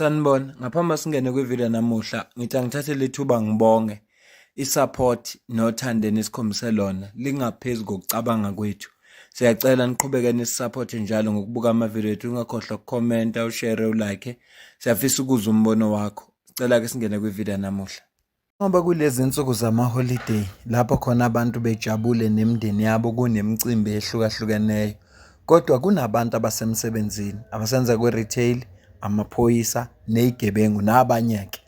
Sanibona, ngaphambi singene kwivideo namuhla, ngithi angithathe lethuba ngibonge i-support nothando nesikhombise lona lingaphezu kokucabanga kwethu. Siyacela niqhubeke nisiphote njalo ngokubuka amavideo ethu, ungakhohlwa ukukhomenta, ushare, ulike. Siyafisa ukuzwa umbono wakho. Sicela ke singene kwivideo namuhla. Ngoba kulezi insuku zama-holiday lapho khona abantu bejabule nemindeni yabo, kunemicimbi ehlukahlukeneyo. Kodwa kunabantu abasemsebenzini abasenza kwe-retail, amaphoyisa ney'gebengu nabanye-ke.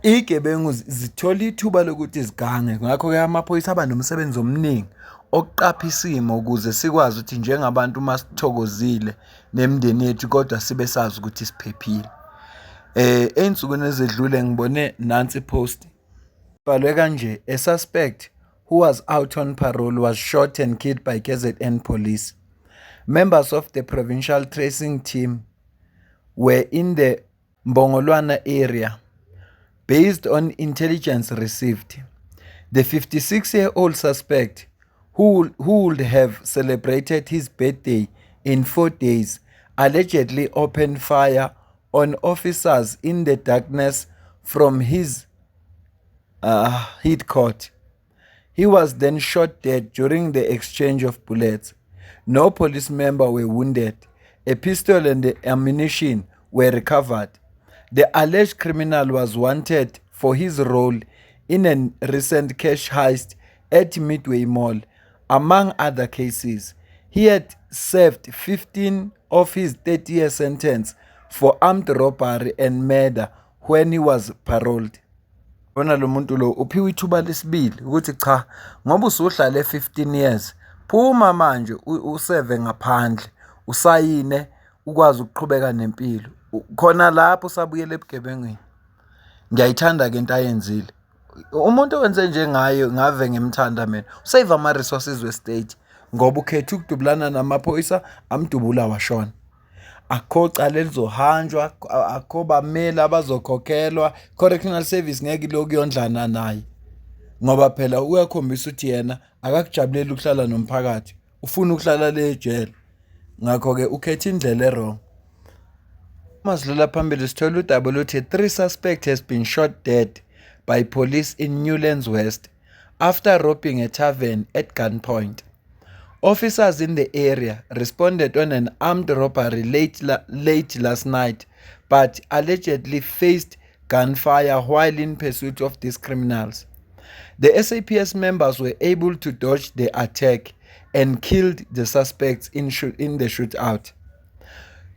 Iy'gebengu zithola ithuba lokuthi zigange, ngakho-ke amaphoyisa aba nomsebenzi omningi okuqapha isimo ukuze sikwazi ukuthi njengabantu uma sithokozile nemindeni yethu kodwa sibe sazi ukuthi siphephile. Ey'nsukwini ezedlule ngibone nansi i-post ibhalwe kanje: a suspect who was out on parole was shot and killed by KZN police. Members of the provincial tracing team were in the Mbongolwana area. Based on intelligence received, the 56-year-old suspect, who would have celebrated his birthday in 4 days, allegedly opened fire on officers in the darkness from his heat court. He was then shot dead during the exchange of bullets. No police member were wounded. A pistol and the ammunition were recovered. The alleged criminal was wanted for his role in a recent cash heist at Midway Mall. Among other cases, he had served 15 of his 30-year sentence for armed robbery and murder when he was paroled. Bona lo muntu lo uphiwe ithuba lesibili ukuthi cha, ngoba usuhlale 15 years, phuma manje useve ngaphandle, usayine ukwazi ukuqhubeka nempilo. Khona lapho usabuyela ebugebengwini. Ngiyayithanda ke into ayenzile. Umuntu owenze njengayo ngave ngimthanda mina. Usave ama resources we-state ngoba ukhetha ukudubulana namaphoyisa, amdubula washona. Akho cala elizohanjwa, akho bameli abazokhokhelwa, correctional service ngeke iloku yondlana naye. Ngoba phela uyakhombisa ukuthi yena akakujabulela ukuhlala nomphakathi, ufuna ukuhlala le ejele. Ngakho-ke ukhetha indlela e-wrong. Masidlula phambili sithola udaba oluthi 3 suspects has been shot dead by police in Newlands West after robbing a tavern at gunpoint. Officers in the area responded on an armed robbery late last night, but allegedly faced gunfire while in pursuit of these criminals. The SAPS members were able to dodge the attack and killed the suspects in the shootout.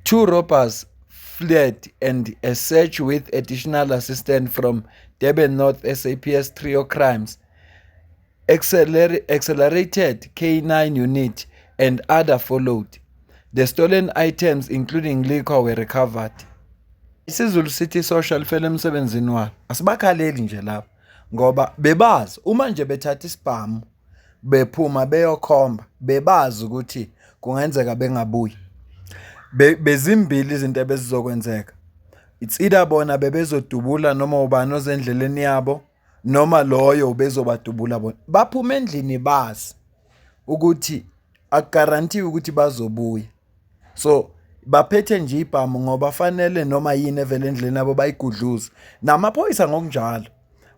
2 robbers fled and a search with additional assistance from Durban North SAPS Trio Crimes, accelerated K9 unit and other followed. The stolen items including liquor were recovered. IsiZulu City Social fele emsebenzini wabo. Asibakhaleli nje lapha ngoba bebazi uma nje bethatha isibhamu bephuma beyokhomba, bebazi ukuthi kungenzeka bengabuyi. Bezimbili izinto ebezizokwenzeka. It's either bona bebezodubula noma ubani ozendleleni yabo noma loyo ubezobadubula bona. Baphuma endlini bazi ukuthi akugarantiwe ukuthi bazobuya. So baphethe nje ibhamu ngoba fanele noma yini evele endleleni yabo bayigudluze. Namaphoyisa ngokunjalo.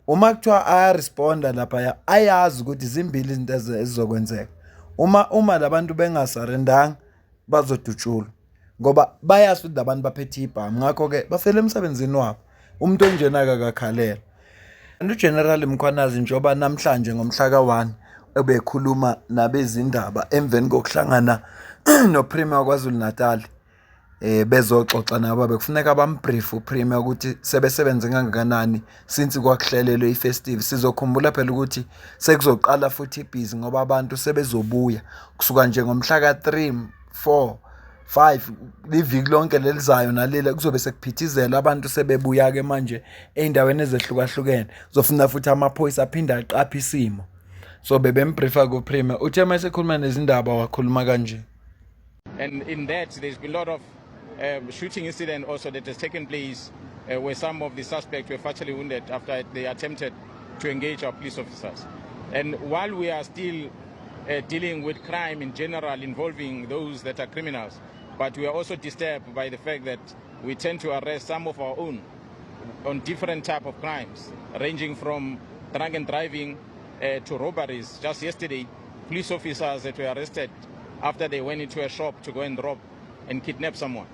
Uma kuthiwa ayaresponda lapha ayazi ukuthi zimbili izinto ezizokwenzeka. Uma labantu bengasarendanga bazodutshulwa. Ngoba bayazi ukuthi abantu baphethe ibhamu, ngakho-ke bafele emsebenzini wabo. Umuntu onjena akakhalela. UGeneral Mkhwanazi njengoba namhlanje ngomhla ka-1 ebekhuluma nabezindaba emveni kokuhlangana noPremier kwaZulu Natal, bezoxoxa nabo bekufuneka bambrief uPremier ukuthi sebesebenze kangakanani since kwakuhlelelwe ifestive. Sizokhumbula phela ukuthi sekuzoqala futhi ibhizi ngoba abantu sebezobuya kusuka nje ngomhla ka-3, 4, 5 iviki lonke lelizayo nalile kuzobe sekuphithizela abantu sebebuya ke manje eindaweni ezehlukahlukene. Zofuna futhi amaphoyisa aphinda aqapha isimo. So bebembriefa kuPremier. Uthe mase ekhuluma nezindaba wakhuluma kanje. And in that there's been a lot of shooting incident also that has taken place where some of the suspects were fatally wounded after they attempted to engage our police officers. And while we are still dealing with crime in general involving those that are criminals, but we are also disturbed by the fact that we tend to arrest some of our own on different type of crimes, ranging from drunk and driving to robberies. Just yesterday, police officers that were arrested after they went into a shop to go and rob and kidnap someone.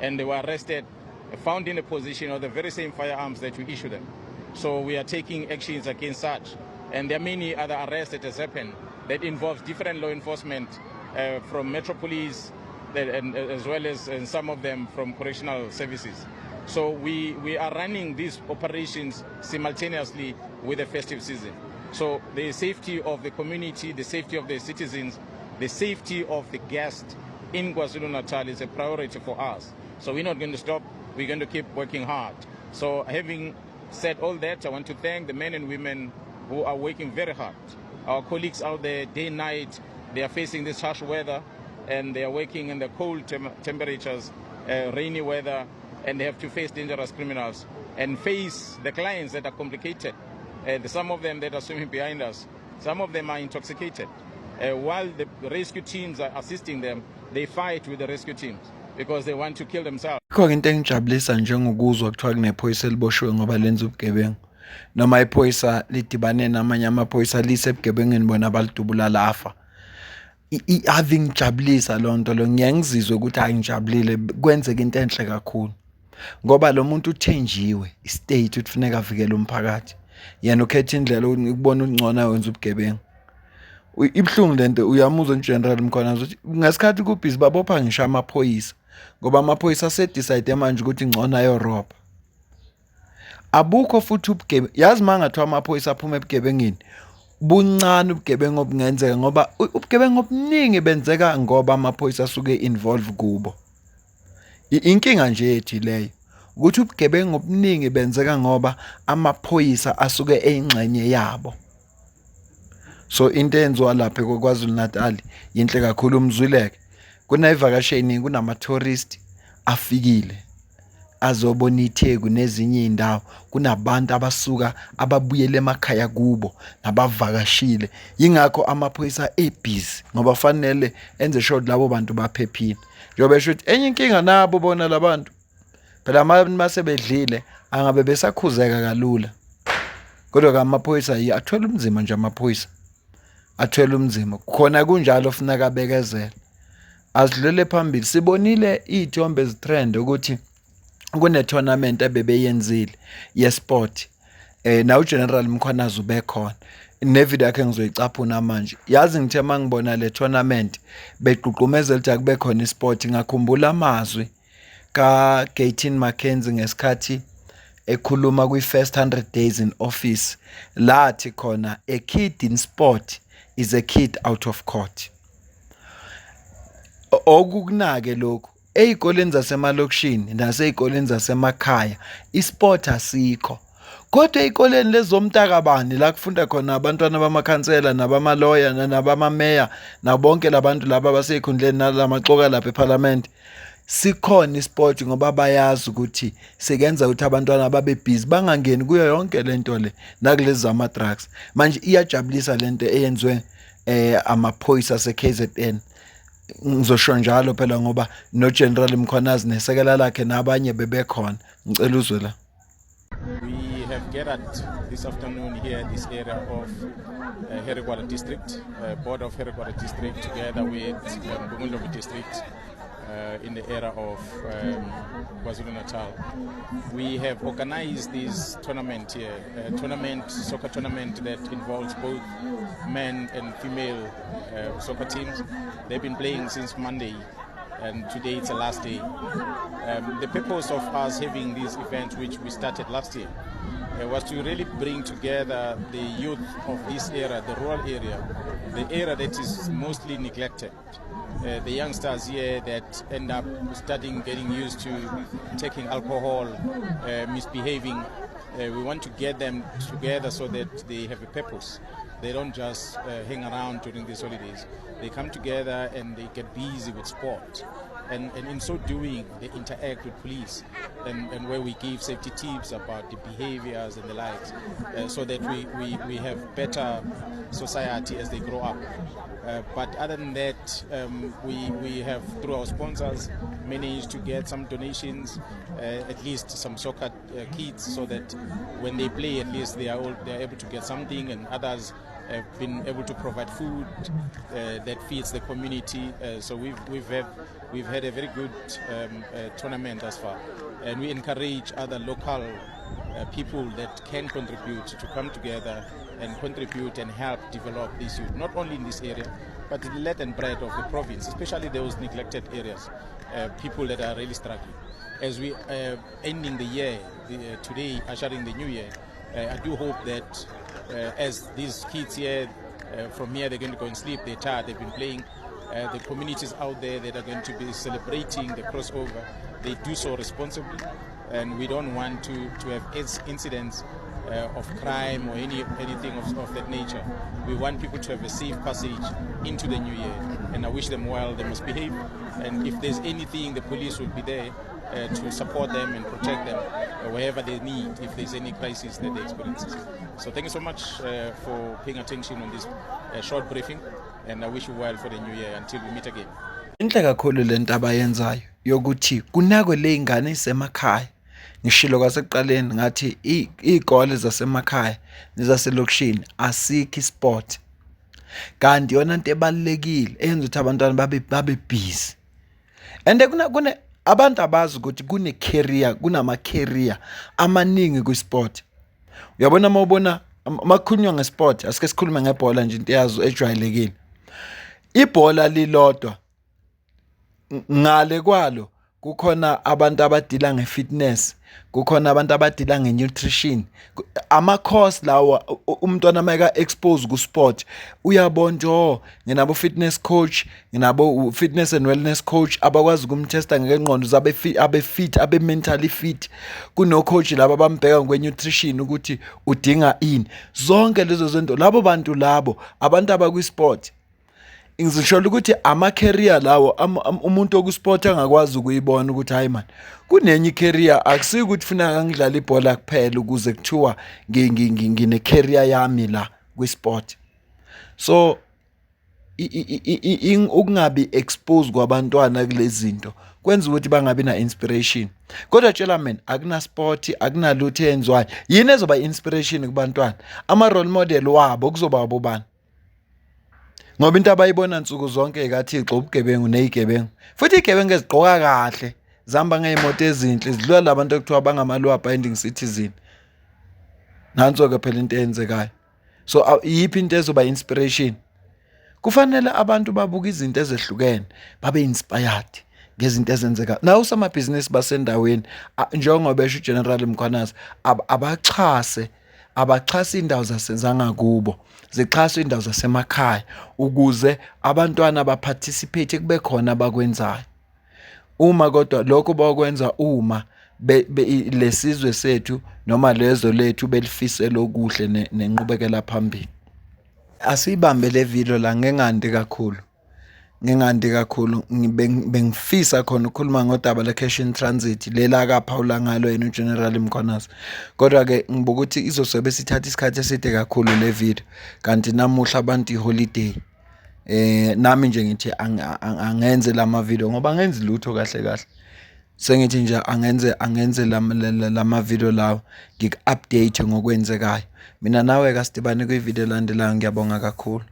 And they were arrested, found in a position of the very same firearms that we issue them. So we are taking actions against such. And there are many other arrests that has happened that involves different law enforcement from Metropolis, and as well as and some of them from correctional services. So we are running these operations simultaneously with the festive season. So the safety of the community, the safety of the citizens, the safety of the guests in KwaZulu-Natal is a priority for us. So we're not going to stop. We're going to keep working hard. So having said all that, I want to thank the men and women who are working very hard. Our colleagues out there, day and night, they are facing this harsh weather, and they are working in the cold temperatures, rainy weather, and they have to face dangerous criminals and face the clients that are complicated. Some of them that are swimming behind us, some of them are intoxicated. While the rescue teams are assisting them, they fight with the rescue teams because they want to kill themselves. Khona into engijabulisa njengokuzwa kuthiwa kunephoyisa eliboshiwe ngoba lenza ubugebengu, noma iphoyisa lidibane namanye amaphoyisa lisebugebengeni bona abalidubula lafa. Ave ngijabulisa lo nto lo, ngiyangizizwe ukuthi angijabulile, kwenzeka into enhle kakhulu ngoba lo muntu uthenjiwe istate ukuthi kufuneka avikele umphakathi, yena ukhetha indlela ukubona ungcona wenza ubugebengu. Ibhlungu lento uyamuzwa uGeneral Mkhwanazi ukuthi ngasikhathi kubhizi babopha ngisho amaphoyisa ngoba amaphoyisa asedecide manje ukuthi ngcona ayoroba. Abukho futhi ubugebengu, yazi mangathiwa amaphoyisa aphuma ebugebengini buncane ubugebengu obungenzeka ngoba ubugebengu obuningi benzeka ngoba amaphoyisa asuke involve kubo. Inkinga nje ethi leyo ukuthi ubugebengu obuningi benzeka ngoba amaphoyisa asuke eyingxenye yabo. So into enziwa lapha KwaZulu-Natal yinhle kakhulu. Umzwileke kunayivakasheni, kunama-tourist afikile azobona iTheku nezinye indawo, kunabantu abasuka ababuyele emakhaya kubo nabavakashile. Yingakho amaphoyisa ebhizi ngoba fanele enze sure labo bantu baphephile. Njobe esho ukuthi enye inkinga nabo bona labantu phela masebedlile angabe besakhuzeka kalula. Kodwa amaphoyisa athola umzima nje, amaphoyisa athola umzima khona kunjalo funeka abekezela asidlule phambili. Sibonile izithombe ezitrend ukuthi kune tournament ebebeyenzile yesport, na uGeneral Mkhwanazi ubekhona, nevideo yakhe ngizoyicaphuna manje. Yazi ngithe mangibona le tournament beququmezela ukuthi akube khona isport, ngakhumbula amazwi ka Gayton Mackenzie ngesikhathi ekhuluma kwi-first 100 days in office, lathi khona a kid in sport is a kid out of court. Okukunake lokhu ezikoleni zasemalokishini nasey'koleni zasemakhaya isport asikho, kodwa ezikoleni lezomntakabani la kufunda khona abantwana bamakhansela nabamaloya nabamameya nabonke labantu laba basey'khundleni nalamaxoka lapha eParliament, sikhona isport ngoba bayazi ukuthi sekenza ukuthi abantwana babe busy bangangeni kuyo yonke lento le nakulezi zama drugs. Manje iyajabulisa lento eyenziwe amaphoyisa ase-KZN. Ngizosho njalo phela ngoba noGeneral Mkhwanazi nesekela lakhe nabanye bebekhona. Ngicela uzwe la. We have gathered this afternoon here at this area of Herigwara District, Board of Herigwara District, together with Bumulova District in the area of KwaZulu-Natal. We have organized this tournament here, a soccer tournament that involves both men and female soccer teams. They've been playing since Monday, and today it's the last day. The purpose of us having this event, which we started last year, was to really bring together the youth of this area, the rural area, the area that is mostly neglected. The youngsters here that end up starting getting used to taking alcohol, misbehaving. We want to get them together so that they have a purpose. They don't just hang around during these holidays. They come together and they get busy with sport. And in so doing, they interact with police and where we give safety tips about the behaviors and the likes, so that we have better society as they grow up. But other than that, we have, through our sponsors, managed to get some donations, at least some soccer kits, so that when they play, at least they are able to get something, and others have been able to provide food that feeds the community. So we've had a very good tournament thus far, and we encourage other local people that can contribute to come together and contribute and help develop this youth, not only in this area, but the length and breadth of the province, especially those neglected areas, people that are really struggling. As we ending the year, today, ushering the new year, I do hope that as these kids here, from here they're going to go and sleep, they're tired, they've been playing, the communities out there that are going to be celebrating the crossover, they do so responsibly, and we don't want to have incidents of crime or anything of that nature. We want people to have a safe passage into the new year, and I wish them well. They must behave, and if there's anything, the police will be there to support them and protect them wherever they need, if there's any crisis that they experience. So thank you so much for paying attention on this short briefing, and I wish you well for the new year until we meet again. Inhle kakhulu lento abayenzayo yokuthi kunakwe lezingane isemakhaya. Ngishilo kwasekuqaleni ngathi izikole zasemakhaya nezaselokishini asikho isport. Kanti yona into ebalekile eyenza ukuthi abantwana babe busy. And kuna abantu abazi ukuthi kune career, kunama career amaningi ku sport. Uyabona mawubona makukhulunywa ngesport, asike sikhulume ngebhola nje into yazo ejwayelekile. Ibhola lilodwa ngale kwalo kukhona abantu abadila ngefitness, kukhona abantu abadila ngenutrition, ama course lawa umntwana mayeka expose ku sport uyabona nginabo fitness coach, nginabo fitness and wellness coach abakwazi ukumtesta ngengqondo zabe fit abe mentally fit, kuno coach laba bambheka ngekwenutrition ukuthi udinga ini. Zonke lezo zinto labo bantu labo abantu abakwi sport ngizisho ukuthi ama career lawo umuntu okusport angakwazi ukuyibona ukuthi hayi man kunenye career, akusiki ukuthi funa ngidlala ibhola kuphela ukuze kuthiwa ngine career yami la kwi sport. So ukungabi expose kwabantwana kulezi zinto kwenza ukuthi bangabi na inspiration. Kodwa tshela mina akuna sport, akuna lutho enzwayo. Yini ezoba inspiration kubantwana? Ama role model wabo kuzoba abobani? Ngoba into abayibona insuku zonke kaThixo ubugebengu nezigebengu. Futhi izigebengu ezigqoka kahle, zihamba ngeemoto ezinhle, zidlula labantu ekuthiwa bangamalu abiding citizen. Nanso ke phela into eyenzekayo. So yipi into ezoba inspiration? Kufanele abantu babuka izinto ezehlukene, babe inspired ngezinto ezenzeka. Nawo samabhizinisi basendaweni njengoba besho General Mkhwanazi abaxhasa indawo zasenzanga kubo, zixhasa indawo zasemakhaya ukuze abantwana baparticipate kube khona abakwenzayo. Uma kodwa lokho bakwenza uma lesizwe sethu noma lezo lethu belifisela okuhle nenqubekela phambili. Asibambe le video la ngengandi kakhulu bengifisa khona ukukhuluma ngodaba le cash in transit lela akaphawula ngalo yena uGeneral Mkhwanazi. Kodwa ke ngibuka ukuthi izosobe sithatha isikhathi eside kakhulu le video, kanti namuhla abantu iholiday. Nami nje ngithi angenze lama video ngoba angenzi lutho kahle. Sengithi nje angenze lama video lawo ngik-update ngokwenzekayo. Mina nawe kasidibane kwi video landelayo. Ngiyabonga kakhulu.